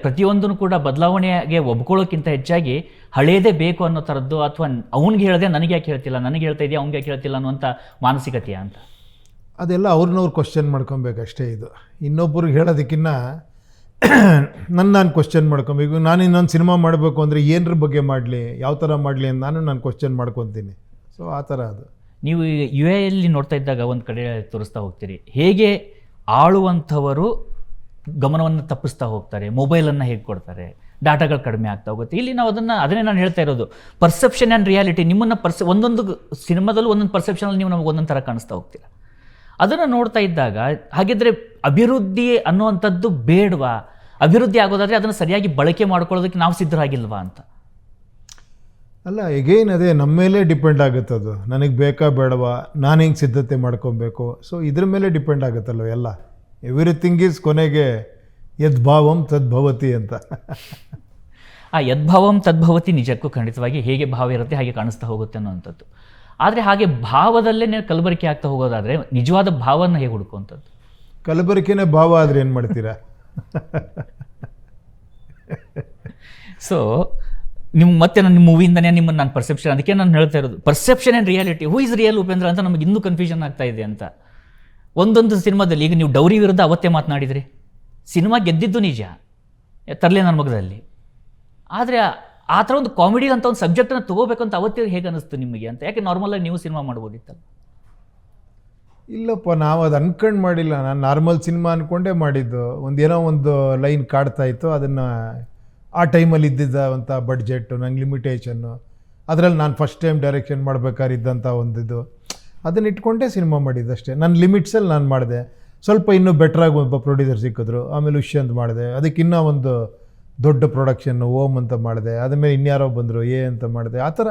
ಪ್ರತಿಯೊಂದನ್ನು ಕೂಡ ಬದಲಾವಣೆಗೆ ಒಪ್ಕೊಳ್ಳೋಕ್ಕಿಂತ ಹೆಚ್ಚಾಗಿ ಹಳೇದೇ ಬೇಕು ಅನ್ನೋ ಥರದ್ದು, ಅಥವಾ ಅವ್ನಿಗೆ ಹೇಳದೆ ನನಗೆ ಯಾಕೆ ಹೇಳ್ತಿಲ್ಲ, ನನಗೆ ಹೇಳ್ತಾ ಇದೆಯಾ ಅವ್ನಿಗೆ ಯಾಕೆ ಹೇಳ್ತಿಲ್ಲ ಅನ್ನುವಂಥ ಮಾನಸಿಕತೆಯ ಅಂತ. ಅದೆಲ್ಲ ಅವ್ರನ್ನವ್ರು ಕ್ವಶನ್ ಮಾಡ್ಕೊಬೇಕಷ್ಟೇ. ಇದು ಇನ್ನೊಬ್ಬರಿಗೆ ಹೇಳೋದಕ್ಕಿಂತ ನಾನು ಕ್ವಶನ್ ಮಾಡ್ಕೊಬೇಕು. ನಾನು ಇನ್ನೊಂದು ಸಿನಿಮಾ ಮಾಡಬೇಕು ಅಂದರೆ ಏನರ ಬಗ್ಗೆ ಮಾಡಲಿ, ಯಾವ ಥರ ಮಾಡಲಿ ಅಂತ ನಾನು ಕ್ವಶನ್ ಮಾಡ್ಕೊತೀನಿ. ಸೊ ಆ ಥರ ಅದು. ನೀವು UAE ನೋಡ್ತಾ ಇದ್ದಾಗ ಒಂದು ಕಡೆ ತೋರಿಸ್ತಾ ಹೋಗ್ತೀರಿ, ಹೇಗೆ ಆಳುವಂಥವರು ಗಮನವನ್ನು ತಪ್ಪಿಸ್ತಾ ಹೋಗ್ತಾರೆ, ಮೊಬೈಲನ್ನು ಹೇಗೆ ಕೊಡ್ತಾರೆ, ಡಾಟಾಗಳು ಕಡಿಮೆ ಆಗ್ತಾ ಹೋಗುತ್ತೆ. ಇಲ್ಲಿ ನಾವು ಅದನ್ನೇ ನಾನು ಹೇಳ್ತಾ ಇರೋದು, ಪರ್ಸೆಪ್ಷನ್ ಆ್ಯಂಡ್ ರಿಯಾಲಿಟಿ. ನಿಮ್ಮನ್ನು ಒಂದೊಂದು ಸಿನಿಮಾದಲ್ಲೂ ಒಂದೊಂದು ಪರ್ಸೆಪ್ಷನಲ್ಲಿ ನೀವು ನಮಗೆ ಒಂದೊಂದು ಥರ ಕಾಣಿಸ್ತಾ ಹೋಗ್ತೀರ. ಅದನ್ನು ನೋಡ್ತಾ ಇದ್ದಾಗ ಹಾಗಿದ್ರೆ ಅಭಿವೃದ್ಧಿ ಅನ್ನುವಂಥದ್ದು ಬೇಡವಾ? ಅಭಿವೃದ್ಧಿ ಆಗೋದಾದರೆ ಅದನ್ನು ಸರಿಯಾಗಿ ಬಳಕೆ ಮಾಡ್ಕೊಳ್ಳೋದಕ್ಕೆ ನಾವು ಸಿದ್ಧರಾಗಿಲ್ವಾ ಅಂತ. ಅಲ್ಲ, ಎಗೈನ್ ಅದೇ ನಮ್ಮ ಮೇಲೆ ಡಿಪೆಂಡ್ ಆಗುತ್ತೆ. ಅದು ನನಗೆ ಬೇಕಾ ಬೇಡವಾ, ನಾನು ಹೆಂಗೆ ಸಿದ್ಧತೆ ಮಾಡ್ಕೊಬೇಕು. ಸೊ ಇದ್ರ ಮೇಲೆ ಡಿಪೆಂಡ್ ಆಗುತ್ತಲ್ವ ಎಲ್ಲ. ಎವ್ರಿಥಿಂಗ್ ಈಸ್ ಕೊನೆಗೆ ಯದ್ಭಾವಂ ತದ್ಭವತಿ ಅಂತ. ಆ ಯದ್ಭಾವಂ ತದ್ಭವತಿ ನಿಜಕ್ಕೂ ಖಂಡಿತವಾಗಿ ಹೇಗೆ ಭಾವ ಇರುತ್ತೆ ಹಾಗೆ ಕಾಣಿಸ್ತಾ ಹೋಗುತ್ತೆ ಅನ್ನೋವಂಥದ್ದು. ಆದರೆ ಹಾಗೆ ಭಾವದಲ್ಲೇ ಕಲಬೆರಕೆ ಆಗ್ತಾ ಹೋಗೋದಾದರೆ ನಿಜವಾದ ಭಾವವನ್ನು ಹೇಗೆ ಹುಡುಕುವಂಥದ್ದು? ಕಲಬೆರಕೆನೇ ಭಾವ ಆದರೆ ಏನು ಮಾಡ್ತೀರಾ? ಸೊ ಮತ್ತೆ ನನ್ನ ಮೂವಿಯಿಂದನೇ ನಿಮ್ಮನ್ನು ನಾನು ಪರ್ಸೆಪ್ಷನ್, ಅದಕ್ಕೆ ನಾನು ಹೇಳ್ತಾ ಇರೋದು perception and reality. Who is real Upendra ಅಂತ ನಮಗೆ ಇನ್ನೂ ಕನ್ಫ್ಯೂಷನ್ ಆಗ್ತಾ ಇದೆ ಅಂತ. ಒಂದೊಂದು ಸಿನಿಮಾದಲ್ಲಿ ಈಗ ನೀವು ಡೌರಿ ವಿರುದ್ಧ ಅವತ್ತೇ ಮಾತನಾಡಿದ್ರಿ, ಸಿನಿಮಾ ಗೆದ್ದಿದ್ದು ನಿಜ, ತರಲೆ ನನ್ನ ಮಗದಲ್ಲಿ. ಆದರೆ ಆ ಥರ ಒಂದು ಕಾಮಿಡಿ ಅಂತ ಒಂದು ಸಬ್ಜೆಕ್ಟನ್ನು ತೊಗೋಬೇಕಂತ ಅವತ್ತೇ ಹೇಗೆ ಅನ್ನಿಸ್ತು ನಿಮಗೆ ಅಂತ? ಯಾಕೆ ನಾರ್ಮಲಾಗಿ ನೀವು ಸಿನಿಮಾ ಮಾಡ್ಬೋದಿತ್ತಲ್ಲ? ಇಲ್ಲಪ್ಪ, ನಾವು ಅದು ಅನ್ಕೊಂಡು ಮಾಡಿಲ್ಲ. ನಾನು ನಾರ್ಮಲ್ ಸಿನಿಮಾ ಅಂದ್ಕೊಂಡೇ ಮಾಡಿದ್ದು. ಏನೋ ಒಂದು ಲೈನ್ ಕಾಡ್ತಾ ಇತ್ತು, ಅದನ್ನು ಆ ಟೈಮಲ್ಲಿ ಇದ್ದಿದ್ದಂಥ ಬಡ್ಜೆಟ್ಟು, ನಂಗೆ ಲಿಮಿಟೇಷನ್ನು, ಅದರಲ್ಲಿ ನಾನು ಫಸ್ಟ್ ಟೈಮ್ ಡೈರೆಕ್ಷನ್ ಮಾಡಬೇಕಾರಿದ್ದಂಥ ಒಂದಿದ್ದು, ಅದನ್ನು ಇಟ್ಕೊಂಡೇ ಸಿನಿಮಾ ಮಾಡಿದ್ದಷ್ಟೇ. ನನ್ನ ಲಿಮಿಟ್ಸಲ್ಲಿ ನಾನು ಮಾಡಿದೆ. ಸ್ವಲ್ಪ ಇನ್ನೂ ಬೆಟ್ರಾಗಿ ಒಬ್ಬ ಪ್ರೊಡ್ಯೂಸರ್ ಸಿಕ್ಕಿದ್ರು, ಆಮೇಲೆ ಅಂತ ಮಾಡಿದೆ. ಅದಕ್ಕಿನ್ನೂ ಒಂದು ದೊಡ್ಡ ಪ್ರೊಡಕ್ಷನ್ನು ಓಮ್ ಅಂತ ಮಾಡಿದೆ. ಆದಮೇಲೆ ಇನ್ಯಾರೋ ಬಂದರು ಅಂತ ಮಾಡಿದೆ. ಆ ಥರ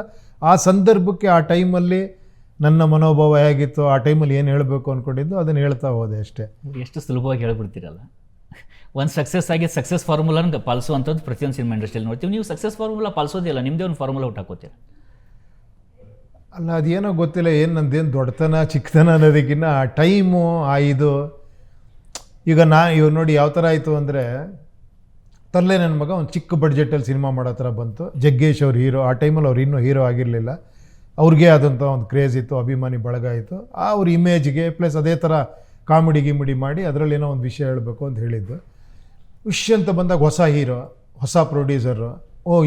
ಆ ಸಂದರ್ಭಕ್ಕೆ ಆ ಟೈಮಲ್ಲಿ ನನ್ನ ಮನೋಭಾವ ಹೇಗಿತ್ತು, ಆ ಟೈಮಲ್ಲಿ ಏನು ಹೇಳಬೇಕು ಅಂದ್ಕೊಂಡಿದ್ದು ಅದನ್ನು ಹೇಳ್ತಾ ಹೋದೆ ಅಷ್ಟೇ. ಎಷ್ಟು ಸುಲಭವಾಗಿ ಹೇಳ್ಬಿಡ್ತೀರಲ್ಲ. ಒಂದು ಸಕ್ಸಸ್ ಫಾರ್ಮುಲಾನ ಪಾಲಿಸುವಂಥದ್ದು ಪ್ರತಿಯೊಂದು ಸಿನಿಮಾ ಇಂಡಸ್ಟ್ರಿಯಲ್ಲಿ ನೋಡ್ತೀವಿ. ನೀವು ಸಕ್ಸಸ್ ಫಾರ್ಮುಲಾ ಪಾಲಿಸೋದಿಲ್ಲ, ನಿಮ್ಮದೇ ಒಂದು ಫಾರ್ಮುಲಾ ಹುಟ್ಟಾಕೋತೀರ. ಅಲ್ಲ, ಅದೇನೋ ಗೊತ್ತಿಲ್ಲ, ಏನು ನಂದೇನು ದೊಡ್ಡತನ ಚಿಕ್ಕತನ ಅನ್ನೋದಕ್ಕಿಂತ ಆ ಟೈಮು, ಆ ಇದು. ಈಗ ಇವಾಗ ನೋಡಿ ಯಾವ ಥರ ಆಯಿತು ಅಂದರೆ, ತರಲೆ ನನ್ನ ಮಗ ಒಂದು ಚಿಕ್ಕ ಬಡ್ಜೆಟಲ್ಲಿ ಸಿನಿಮಾ ಮಾಡೋ ಥರ ಬಂತು. ಜಗ್ಗೇಶ್ ಅವ್ರು ಹೀರೋ. ಆ ಟೈಮಲ್ಲಿ ಅವ್ರು ಇನ್ನೂ ಹೀರೋ ಆಗಿರಲಿಲ್ಲ. ಅವ್ರಿಗೆ ಆದಂಥ ಒಂದು ಕ್ರೇಜ್ ಇತ್ತು, ಅಭಿಮಾನಿ ಬಳಗ ಇತ್ತು. ಅವ್ರ ಇಮೇಜ್ಗೆ ಪ್ಲಸ್ ಅದೇ ಥರ ಕಾಮಿಡಿ ಗಿಮಿಡಿ ಮಾಡಿ ಅದರಲ್ಲಿ ಏನೋ ಒಂದು ವಿಷಯ ಹೇಳಬೇಕು ಅಂತ ಹೇಳಿದ್ದು. ಅಂತ ಬಂದಾಗ ಹೊಸ ಹೀರೋ, ಹೊಸ ಪ್ರೊಡ್ಯೂಸರು.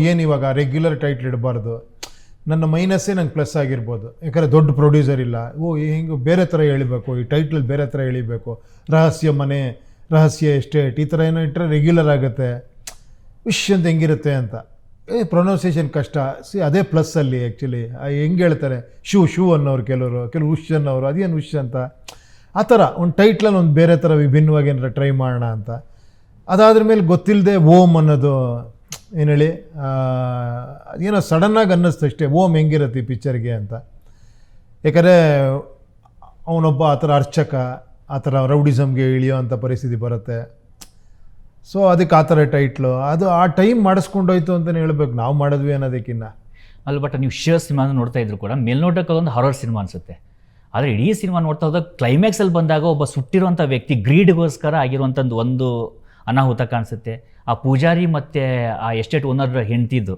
ಏನು ಇವಾಗ ರೆಗ್ಯುಲರ್ ಟೈಟ್ಲ್ ಇಡಬಾರ್ದು, ನನ್ನ ಮೈನಸ್ಸೇ ನಂಗೆ ಪ್ಲಸ್ ಆಗಿರ್ಬೋದು, ಯಾಕಂದರೆ ದೊಡ್ಡ ಪ್ರೊಡ್ಯೂಸರ್ ಇಲ್ಲ. ಹಿಂಗೆ ಬೇರೆ ಥರ ಎಳಿಬೇಕು, ಈ ಟೈಟ್ಲ್ ಬೇರೆ ಥರ ಎಳಿಬೇಕು, ರಹಸ್ಯ ಮನೆ, ರಹಸ್ಯ ಎಸ್ಟೇಟ್, ಈ ಥರ ಏನೋ ಇಟ್ಟರೆ ರೆಗ್ಯುಲರ್ ಆಗುತ್ತೆ. ಅಂತ ಹೆಂಗಿರುತ್ತೆ ಅಂತ ಪ್ರೊನೌನ್ಸಿಯೇಷನ್ ಕಷ್ಟ. ಅದೇ ಪ್ಲಸ್ಸಲ್ಲಿ ಆ್ಯಕ್ಚುಲಿ ಹೆಂಗೆ ಹೇಳ್ತಾರೆ, ಶೂ ಅನ್ನೋರು, ಕೆಲವರು ಉಶ್ ಅನ್ನೋರು, ಅದೇನು ಉಶ್ ಅಂತ. ಆ ಥರ ಒಂದು ಟೈಟ್ಲಲ್ಲಿ ಒಂದು ಬೇರೆ ಥರ ವಿಭಿನ್ನವಾಗಿ ಏನಾರ ಟ್ರೈ ಮಾಡೋಣ ಅಂತ. ಅದಾದ್ರ ಮೇಲೆ ಗೊತ್ತಿಲ್ಲದೆ ಓಮ್ ಅನ್ನೋದು ಏನು ಹೇಳಿ, ಏನೋ ಸಡನ್ನಾಗಿ ಅನ್ನಿಸ್ತು ಅಷ್ಟೇ, ಓಮ್ ಹೆಂಗಿರುತ್ತೆ ಈ ಪಿಕ್ಚರ್ಗೆ ಅಂತ. ಯಾಕಂದರೆ ಅವನೊಬ್ಬ ಆ ಥರ ಅರ್ಚಕ, ಆ ಥರ ರೌಡಿಸಮ್ಗೆ ಇಳಿಯೋ ಅಂಥ ಪರಿಸ್ಥಿತಿ ಬರುತ್ತೆ. ಸೊ ಅದಕ್ಕೆ ಆ ಥರ ಟೈಟ್ಲು, ಅದು ಆ ಟೈಮ್ ಮಾಡಿಸ್ಕೊಂಡೋಯ್ತು ಅಂತಲೇ ಹೇಳ್ಬೇಕು, ನಾವು ಮಾಡಿದ್ವಿ ಅನ್ನೋದಕ್ಕಿಂತ. ಅಲ್ಲಿ ಬಟ್ ನೀವು ಶೇರ್ ಸಿನಿಮಾ ನೋಡ್ತಾ ಇದ್ರು ಕೂಡ ಮೇಲ್ನೋಟಕ್ಕೆ ಒಂದು ಹಾರರ್ ಸಿನಿಮಾ ಅನಿಸುತ್ತೆ. ಆದರೆ ಇಡೀ ಸಿನಿಮಾ ನೋಡ್ತಾ ಹೋದಾಗ ಕ್ಲೈಮ್ಯಾಕ್ಸಲ್ಲಿ ಬಂದಾಗ ಒಬ್ಬ ಸುಟ್ಟಿರುವಂಥ ವ್ಯಕ್ತಿ ಗ್ರೀಡ್ಗೋಸ್ಕರ ಆಗಿರುವಂಥದ್ದು ಒಂದು ಅನಾಹುತ ಕಾಣಿಸುತ್ತೆ. ಆ ಪೂಜಾರಿ ಮತ್ತು ಆ ಎಸ್ಟೇಟ್ ಓನರ್ ಹೆಂಡ್ತಿದ್ದು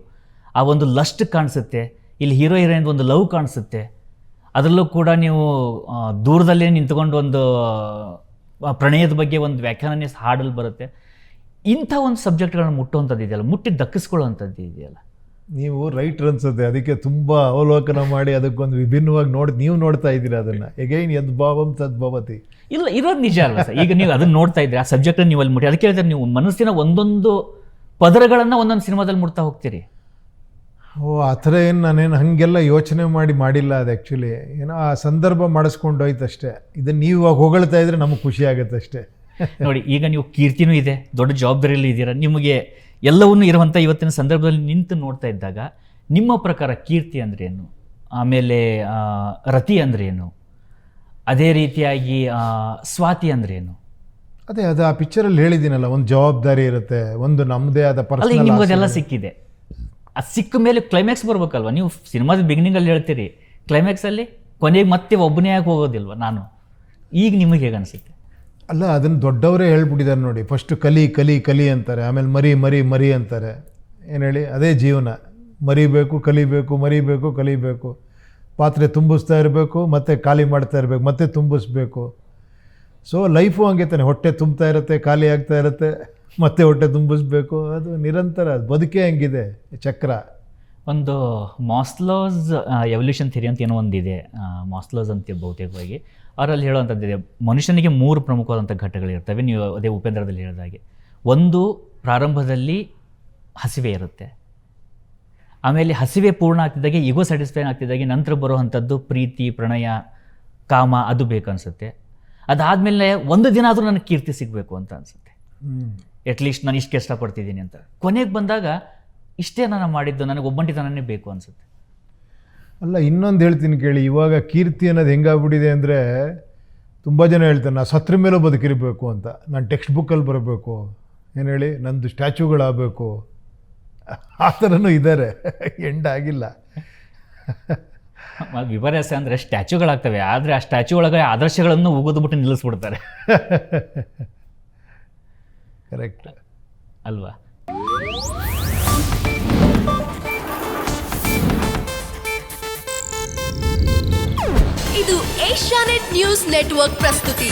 ಆ ಒಂದು ಲಸ್ಟ್ ಕಾಣಿಸುತ್ತೆ. ಇಲ್ಲಿ ಹೀರೋ ಹೀರೋಯಿನ್ ಒಂದು ಲವ್ ಕಾಣಿಸುತ್ತೆ. ಅದರಲ್ಲೂ ಕೂಡ ನೀವು ದೂರದಲ್ಲೇ ನಿಂತ್ಕೊಂಡು ಒಂದು ಪ್ರಣಯದ ಬಗ್ಗೆ ಒಂದು ವ್ಯಾಖ್ಯಾನ ಹಾಡಲ್ಲಿ ಬರುತ್ತೆ. ಇಂಥ ಒಂದು ಸಬ್ಜೆಕ್ಟ್ಗಳನ್ನ ಮುಟ್ಟುವಂಥದ್ದು ಇದೆಯಲ್ಲ, ಮುಟ್ಟಿ ದಕ್ಕಿಸ್ಕೊಳ್ಳುವಂಥದ್ದು ಇದೆಯಲ್ಲ. ನೀವು ರೈಟ್ರ್ ಅನ್ಸುತ್ತೆ, ಅದಕ್ಕೆ ತುಂಬ ಅವಲೋಕನ ಮಾಡಿ ಅದಕ್ಕೊಂದು ವಿಭಿನ್ನವಾಗಿ ನೀವು ನೋಡ್ತಾ ಇದ್ದೀರಾ ಅದನ್ನು. ಎಗೈನ್ ಯದ್ಭಾವಂ ತದ್ಭವತಿ. ಇಲ್ಲ, ಇರೋದು ನಿಜ ಅಲ್ವಾ ಸರ್? ಈಗ ನೀವು ಅದನ್ನು ನೋಡ್ತಾ ಇದ್ದೀರಿ, ಆ ಸಬ್ಜೆಕ್ಟನ್ನು ನೀವು ಅಲ್ಲಿ ಮುಟ್ಟಿ, ಅದಕ್ಕೆ ಹೇಳಿದ್ರೆ ನೀವು ಮನಸ್ಸಿನ ಒಂದೊಂದು ಪದರಗಳನ್ನು ಒಂದೊಂದು ಸಿನಿಮಾದಲ್ಲಿ ಮುಟ್ತಾ ಹೋಗ್ತೀರಿ. ಆ ಥರ ಏನು ನಾನೇನು ಹಾಗೆಲ್ಲ ಯೋಚನೆ ಮಾಡಿಲ್ಲ. ಅದು ಆ್ಯಕ್ಚುಲಿ ಏನೋ ಆ ಸಂದರ್ಭ ಮಾಡಿಸ್ಕೊಂಡು ಹೋಯ್ತು ಅಷ್ಟೇ. ಇದನ್ನು ನೀವು ಇವಾಗ ಹೊಗಳ್ತಾ ಇದ್ರೆ ನಮಗೆ ಖುಷಿ ಆಗುತ್ತೆ ಅಷ್ಟೇ. ನೋಡಿ, ಈಗ ನೀವು ಕೀರ್ತಿನೂ ಇದೆ, ದೊಡ್ಡ ಜವಾಬ್ದಾರಿಯಲ್ಲಿ ಇದ್ದೀರಾ, ನಿಮಗೆ ಎಲ್ಲವನ್ನೂ ಇರುವಂಥ ಇವತ್ತಿನ ಸಂದರ್ಭದಲ್ಲಿ ನಿಂತು ನೋಡ್ತಾ ಇದ್ದಾಗ ನಿಮ್ಮ ಪ್ರಕಾರ ಕೀರ್ತಿ ಅಂದ್ರೇನು, ಆಮೇಲೆ ರತಿ ಅಂದ್ರೇನು, ಅದೇ ರೀತಿಯಾಗಿ ಸ್ವಾತಿ ಅಂದ್ರೇನು? ಅದೇ ಅದು ಆ ಪಿಕ್ಚರಲ್ಲಿ ಹೇಳಿದ್ದೀನಲ್ಲ, ಒಂದು ಜವಾಬ್ದಾರಿ ಇರುತ್ತೆ, ಒಂದು ನಮ್ಮದೇ ಆದ ಪರ್ಸನಲ್. ನಿಮಗದೆಲ್ಲ ಸಿಕ್ಕಿದೆ. ಅದು ಸಿಕ್ಕ ಮೇಲೆ ಕ್ಲೈಮ್ಯಾಕ್ಸ್ ಬರ್ಬೇಕಲ್ವ? ನೀವು ಸಿನಿಮಾದ ಬಿಗಿನಿಂಗಲ್ಲಿ ಹೇಳ್ತೀರಿ, ಕ್ಲೈಮ್ಯಾಕ್ಸಲ್ಲಿ ಕೊನೆಗೆ ಮತ್ತೆ ಒಬ್ಬನೇ ಆಗಿ ಹೋಗೋದಿಲ್ವ ನಾನು? ಈಗ ನಿಮಗೆ ಹೇಗೆ ಅನಿಸುತ್ತೆ? ಅಲ್ಲ ಅದನ್ನು ದೊಡ್ಡವರೇ ಹೇಳ್ಬಿಟ್ಟಿದ್ದಾರೆ ನೋಡಿ, ಫಸ್ಟು ಕಲಿ ಕಲಿ ಕಲಿ ಅಂತಾರೆ, ಆಮೇಲೆ ಮರಿ ಮರಿ ಮರಿ ಅಂತಾರೆ. ಏನು ಹೇಳಿ, ಅದೇ ಜೀವನ. ಮರಿಬೇಕು, ಕಲಿಬೇಕು, ಮರಿಬೇಕು, ಕಲಿಬೇಕು, ಪಾತ್ರೆ ತುಂಬಿಸ್ತಾ ಇರಬೇಕು, ಮತ್ತೆ ಖಾಲಿ ಮಾಡ್ತಾ ಇರಬೇಕು, ಮತ್ತೆ ತುಂಬಿಸ್ಬೇಕು. ಸೊ ಲೈಫು ಹಂಗೆ ತಾನೆ, ಹೊಟ್ಟೆ ತುಂಬ್ತಾ ಇರುತ್ತೆ, ಖಾಲಿ ಆಗ್ತಾ ಇರುತ್ತೆ, ಮತ್ತೆ ಹೊಟ್ಟೆ ತುಂಬಿಸ್ಬೇಕು. ಅದು ನಿರಂತರ, ಬದುಕೇ ಹಂಗಿದೆ ಚಕ್ರ. ಒಂದು ಮಾಸ್ಲೋಸ್ ಎವಲ್ಯೂಷನ್ ಥಿಯರಿ ಅಂತ ಏನೋ ಒಂದಿದೆ, ಮಾಸ್ಲೋಸ್ ಅಂತ ಬಹುತೇಕವಾಗಿ ಅವರಲ್ಲಿ ಹೇಳುವಂಥದ್ದಿದೆ. ಮನುಷ್ಯನಿಗೆ 3 ಪ್ರಮುಖವಾದಂಥ ಘಟ್ಟಗಳಿರ್ತವೆ. ನೀವು ಅದೇ ಉಪೇಂದ್ರದಲ್ಲಿ ಹೇಳಿದಾಗೆ, ಒಂದು ಪ್ರಾರಂಭದಲ್ಲಿ ಹಸಿವೆ ಇರುತ್ತೆ, ಆಮೇಲೆ ಹಸಿವೆ ಪೂರ್ಣ ಆಗ್ತಿದ್ದಾಗೆ ಈಗೋ ಸ್ಯಾಟಿಸ್ಫೈ ಆಗ್ತಿದ್ದಾಗೆ ನಂತರ ಬರುವಂಥದ್ದು ಪ್ರೀತಿ, ಪ್ರಣಯ, ಕಾಮ, ಅದು ಬೇಕು ಅನಿಸುತ್ತೆ. ಅದಾದಮೇಲೆ ಒಂದು ದಿನ ಆದರೂ ನನಗೆ ಕೀರ್ತಿ ಸಿಗಬೇಕು ಅಂತ ಅನಿಸುತ್ತೆ, ಅಟ್ಲೀಸ್ಟ್ ನಾನು ಇಷ್ಟು ಕಷ್ಟಪಡ್ತಿದ್ದೀನಿ ಅಂತ. ಕೊನೆಗೆ ಬಂದಾಗ ಇಷ್ಟೇ ನಾನು ಮಾಡಿದ್ದು, ನನಗೆ ಒಬ್ಬಂಟಿತನನೇ ಬೇಕು ಅನಿಸುತ್ತೆ. ಅಲ್ಲ, ಇನ್ನೊಂದು ಹೇಳ್ತೀನಿ ಕೇಳಿ. ಇವಾಗ ಕೀರ್ತಿ ಅನ್ನೋದು ಹೆಂಗಾಗ್ಬಿಟ್ಟಿದೆ ಅಂದರೆ, ತುಂಬ ಜನ ಹೇಳ್ತಾರೆ ನಾನು ಸತ್ರ ಮೇಲೂ ಬದುಕಿರಬೇಕು ಅಂತ, ನಾನು ಟೆಕ್ಸ್ಟ್ ಬುಕ್ಕಲ್ಲಿ ಬರಬೇಕು, ಏನು ಹೇಳಿ, ನಂದು ಸ್ಟ್ಯಾಚ್ಯೂಗಳಾಗಬೇಕು, ಆ ಥರನೂ ಇದ್ದಾರೆ. ಎಂಡ್ ಆಗಿಲ್ಲ. ವಿಪರ್ಯಾಸ ಅಂದರೆ ಸ್ಟ್ಯಾಚ್ಯೂಗಳಾಗ್ತವೆ, ಆದರೆ ಆ ಸ್ಟ್ಯಾಚ್ಯೂ ಒಳಗೆ ಆದರ್ಶಗಳನ್ನು ಉಗಿದ್ಬಿಟ್ಟು ನಿಲ್ಲಿಸ್ಬಿಡ್ತಾರೆ. ಕರೆಕ್ಟ್ ಅಲ್ವಾ? ಇದು ಏಷ್ಯಾನೆಟ್ ನ್ಯೂಸ್ ನೆಟ್ವರ್ಕ್ ಪ್ರಸ್ತುತಿ.